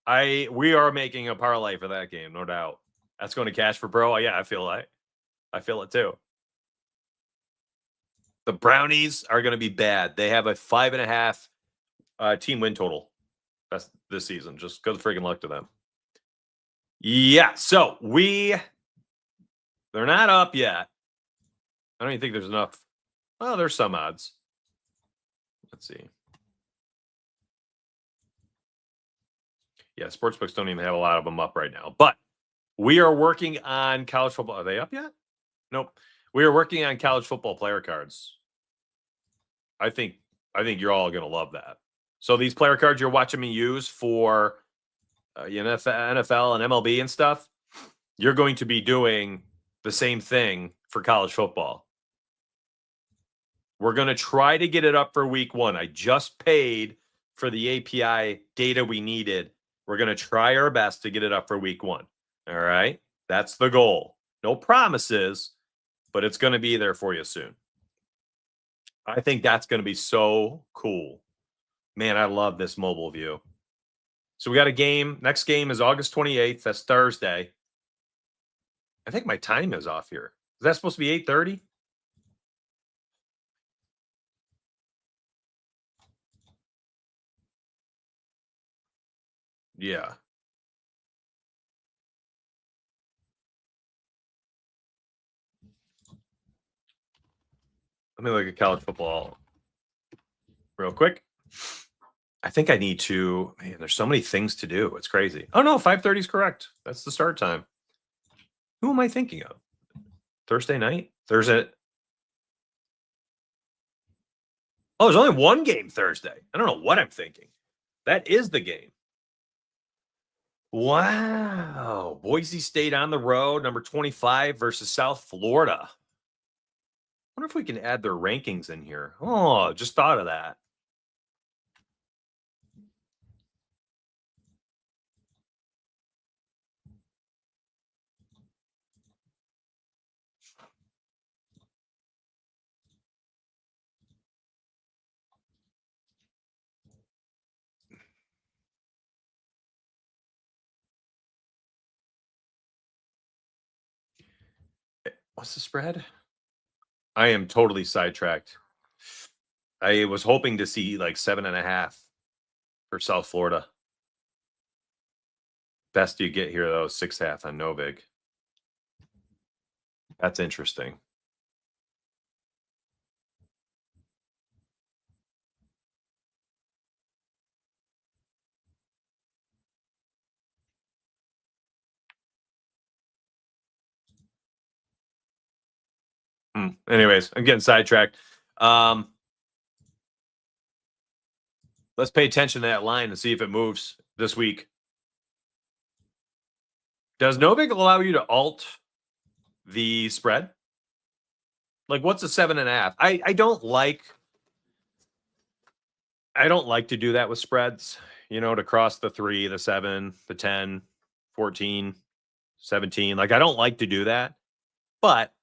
We are making a parlay for that game, no doubt. That's going to cash for bro. Yeah, I feel it too. The Brownies are going to be bad. They have a 5.5 team win total. That's this season. Just good freaking luck to them. Yeah, so they're not up yet. I don't even think there's enough. Oh, there's some odds. Let's see. Yeah, sportsbooks don't even have a lot of them up right now. But we are working on college football. Are they up yet? Nope. We are working on college football player cards. I think you're all going to love that. So these player cards you're watching me use for NFL and MLB and stuff, you're going to be doing the same thing for college football. We're going to try to get it up for week 1. I just paid for the API data we needed. We're going to try our best to get it up for week 1. All right? That's the goal. No promises, but it's going to be there for you soon. I think that's going to be so cool. Man, I love this mobile view. So we got a game. Next game is August 28th. That's Thursday. I think my time is off here. Is that supposed to be 8:30? Yeah. Let me look at college football real quick. I think I need to, man, there's so many things to do. It's crazy. Oh, no, 5:30 is correct. That's the start time. Who am I thinking of? Thursday night? Thursday. Oh, there's only one game Thursday. I don't know what I'm thinking. That is the game. Wow. Boise State on the road, number 25 versus South Florida. I wonder if we can add their rankings in here. Oh, just thought of that. What's the spread? I am totally sidetracked. I was hoping to see like 7.5 for South Florida. Best you get here, though, 6.5 on Novig. That's interesting. Anyways, I'm getting sidetracked. Let's pay attention to that line and see if it moves this week. Does Novig allow you to alt the spread? Like, what's a 7.5? I don't like to do that with spreads, to cross the 3, the 7, the 10, 14, 17. Like, I don't like to do that. But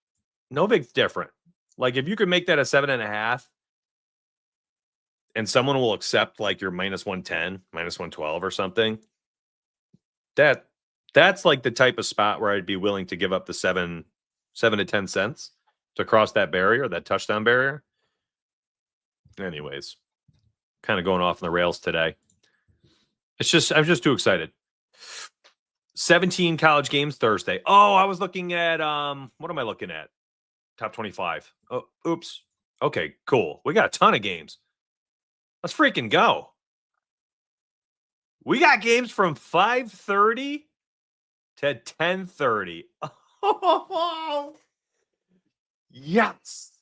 Novig's different. Like, if you could make that a 7.5 and someone will accept like your minus 110, minus 112 or something, that's like the type of spot where I'd be willing to give up the 7 to 10 cents to cross that barrier, that touchdown barrier. Anyways, kind of going off on the rails today. I'm just too excited. 17 college games Thursday. Oh, I was looking at what am I looking at? Top 25. Oh, oops. Okay, cool. We got a ton of games. Let's freaking go. We got games from 5:30 to 10:30. Oh, yes.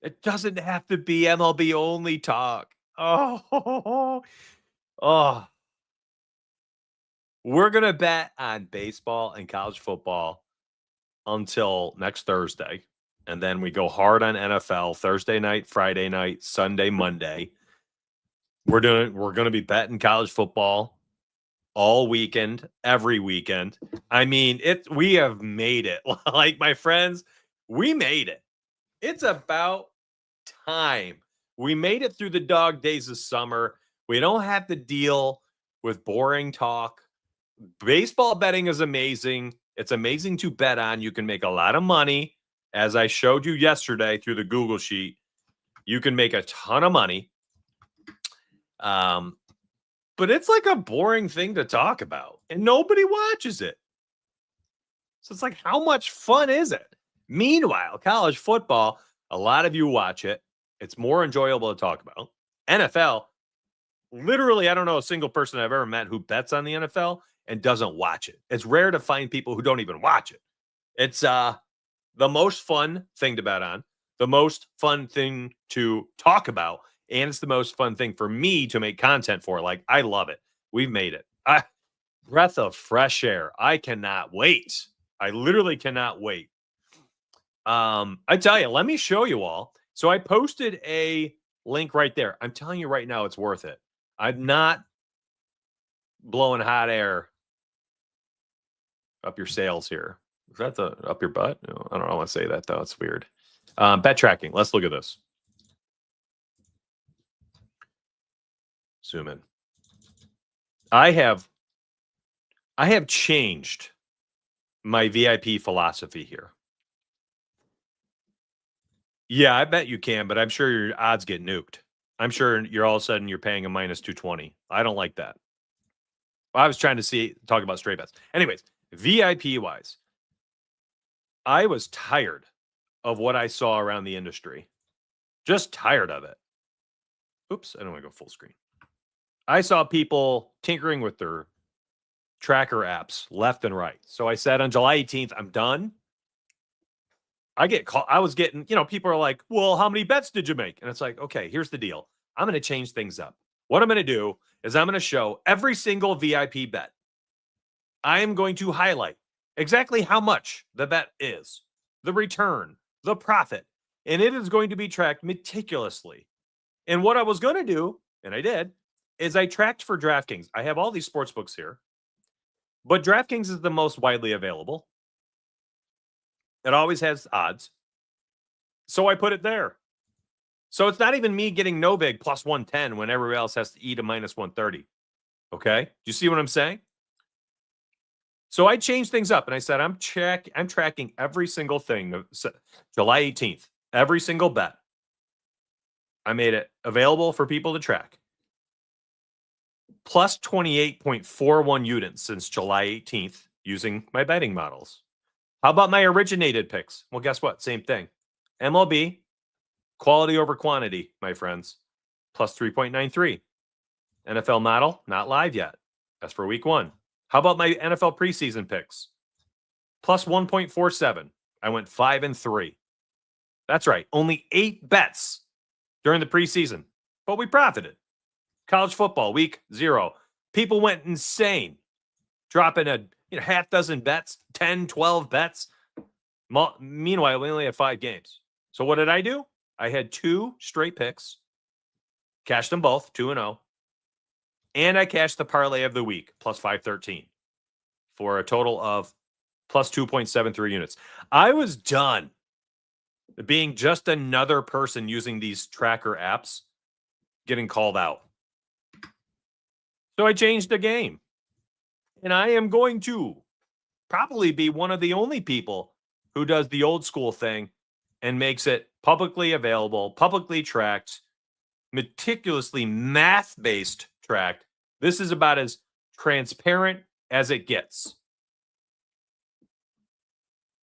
It doesn't have to be MLB only talk. Oh. We're going to bet on baseball and college football until next Thursday. And then we go hard on NFL Thursday night, Friday night, Sunday, Monday. We're going to be betting college football all weekend, every weekend. I mean, we have made it. Like, my friends, we made it. It's about time. We made it through the dog days of summer. We don't have to deal with boring talk. Baseball betting is amazing. It's amazing to bet on. You can make a lot of money. As I showed you yesterday through the Google sheet, you can make a ton of money. But it's like a boring thing to talk about, and nobody watches it. So it's like, how much fun is it? Meanwhile, college football, a lot of you watch it. It's more enjoyable to talk about. NFL, Literally, I don't know a single person I've ever met who bets on the NFL and doesn't watch it. It's rare to find people who don't even watch it. It's the most fun thing to bet on, the most fun thing to talk about, and it's the most fun thing for me to make content for. Like, I love it. We've made it. Breath of fresh air. I cannot wait. I literally cannot wait. I tell you, let me show you all. So I posted a link right there. I'm telling you right now, it's worth it. I'm not blowing hot air up your sails here. Is that the up your butt? No, I don't know. I want to say that though. It's weird. Bet tracking. Let's look at this. Zoom in. I have changed my VIP philosophy here. Yeah, I bet you can, but I'm sure your odds get nuked. I'm sure you're all of a sudden you're paying a minus 220. I don't like that. I was trying to talk about straight bets. Anyways, VIP wise, I was tired of what I saw around the industry. Just tired of it. Oops, I don't want to go full screen. I saw people tinkering with their tracker apps left and right. So I said on July 18th, I'm done. I was getting, people are like, well, how many bets did you make? And it's like, okay, here's the deal. I'm going to change things up. What I'm going to do is I'm going to show every single VIP bet. I am going to highlight exactly how much the bet is, the return, the profit, and it is going to be tracked meticulously. And what I was going to do, and I did, is I tracked for DraftKings. I have all these sports books here, but DraftKings is the most widely available. It always has odds. So I put it there. So it's not even me getting no big plus 110 when everybody else has to eat a minus 130. Okay? Do you see what I'm saying? So I changed things up and I said, I'm tracking every single thing. July 18th, every single bet. I made it available for people to track. Plus 28.41 units since July 18th using my betting models. How about my originated picks? Well, guess what? Same thing. MLB, quality over quantity, my friends. Plus 3.93. NFL model, not live yet. That's for week 1. How about my NFL preseason picks? Plus 1.47. I went 5-3. That's right. Only 8 bets during the preseason, but we profited. College football, week 0. People went insane, dropping a half dozen bets, 10, 12 bets. Meanwhile, we only had 5 games. So what did I do? I had 2 straight picks, cashed them both, 2-0. And I cashed the parlay of the week, plus 513, for a total of plus 2.73 units. I was done being just another person using these tracker apps getting called out. So I changed the game. And I am going to probably be one of the only people who does the old school thing and makes it publicly available, publicly tracked, meticulously math-based tracked. This is about as transparent as it gets.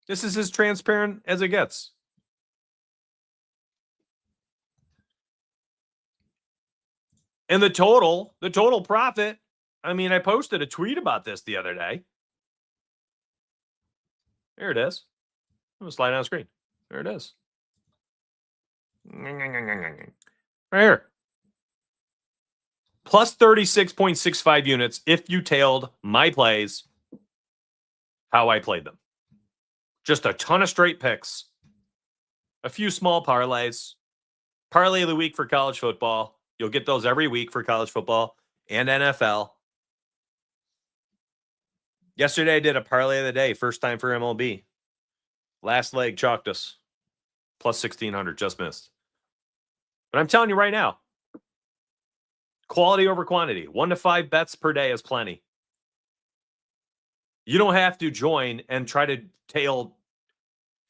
This is as transparent as it gets. And the total profit, I mean, I posted a tweet about this the other day. There it is. I'm going to slide down the screen. There it is. Right here. Plus 36.65 units if you tailed my plays, how I played them. Just a ton of straight picks, a few small parlays, parlay of the week for college football. You'll get those every week for college football and NFL. Yesterday, I did a parlay of the day, first time for MLB. Last leg chalked us. Plus 1,600, just missed. But I'm telling you right now, quality over quantity. 1 to 5 bets per day is plenty. You don't have to join and try to tail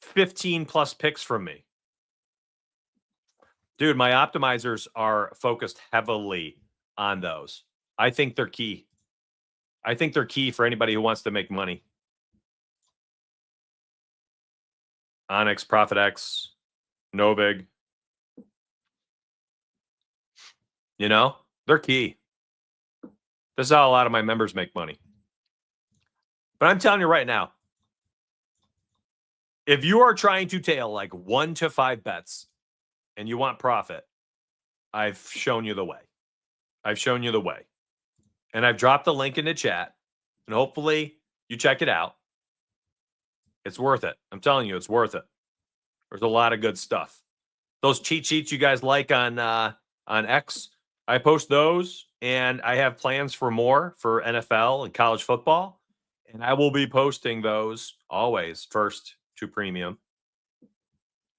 15 plus picks from me. Dude, my optimizers are focused heavily on those. I think they're key. I think they're key for anybody who wants to make money. Onyx, ProfitX, Novig. They're key. This is how a lot of my members make money. But I'm telling you right now, if you are trying to tail like 1 to 5 bets and you want profit, I've shown you the way. I've shown you the way. And I've dropped the link in the chat, and hopefully you check it out. It's worth it. I'm telling you, it's worth it. There's a lot of good stuff. Those cheat sheets you guys like on X, I post those, and I have plans for more for NFL and college football, and I will be posting those always first to premium,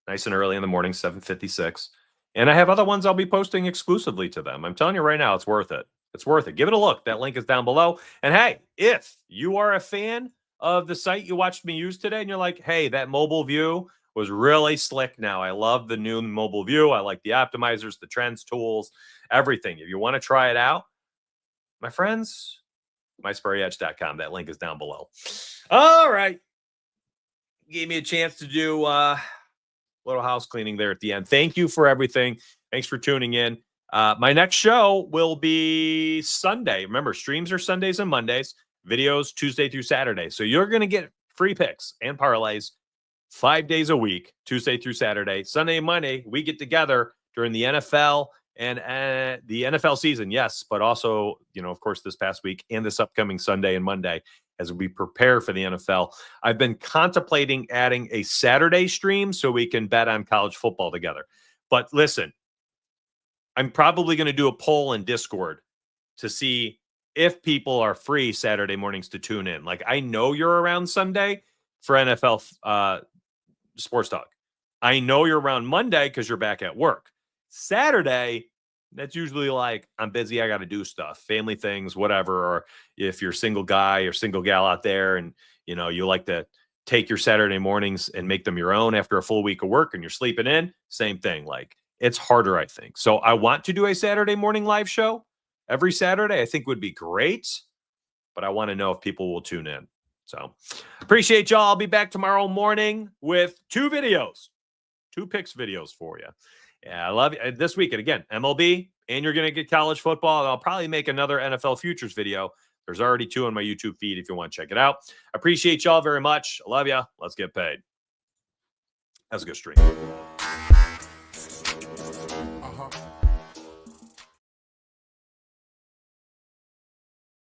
nice and early in the morning, 7:56. And I have other ones I'll be posting exclusively to them. I'm telling you right now, it's worth it. It's worth it. Give it a look. That link is down below. And hey, if you are a fan of the site you watched me use today and you're like, hey, that mobile view was really slick now. I love the new mobile view. I like the optimizers, the trends tools, everything. If you want to try it out, my friends, mysprayedge.com. That link is down below. All right. Gave me a chance to do a little house cleaning there at the end. Thank you for everything. Thanks for tuning in. My next show will be Sunday. Remember, streams are Sundays and Mondays, videos Tuesday through Saturday. So you're going to get free picks and parlays 5 days a week, Tuesday through Saturday. Sunday and Monday, we get together during the NFL and the NFL season, yes, but also, of course, this past week and this upcoming Sunday and Monday as we prepare for the NFL. I've been contemplating adding a Saturday stream so we can bet on college football together. But listen, I'm probably going to do a poll in Discord to see if people are free Saturday mornings to tune in. Like, I know you're around Sunday for NFL Sports Talk. I know you're around Monday because you're back at work. Saturday, that's usually like, I'm busy, I got to do stuff, family things, whatever. Or if you're a single guy or single gal out there and, you like to take your Saturday mornings and make them your own after a full week of work and you're sleeping in, same thing. Like, it's harder, I think. So I want to do a Saturday morning live show every Saturday. I think would be great, but I want to know if people will tune in. So appreciate y'all. I'll be back tomorrow morning with 2 videos, 2 picks videos for you. Yeah, I love you. This weekend, again, MLB, and you're going to get college football. And I'll probably make another NFL futures video. There's already 2 on my YouTube feed if you want to check it out. Appreciate y'all very much. I love you. Let's get paid. That was a good stream.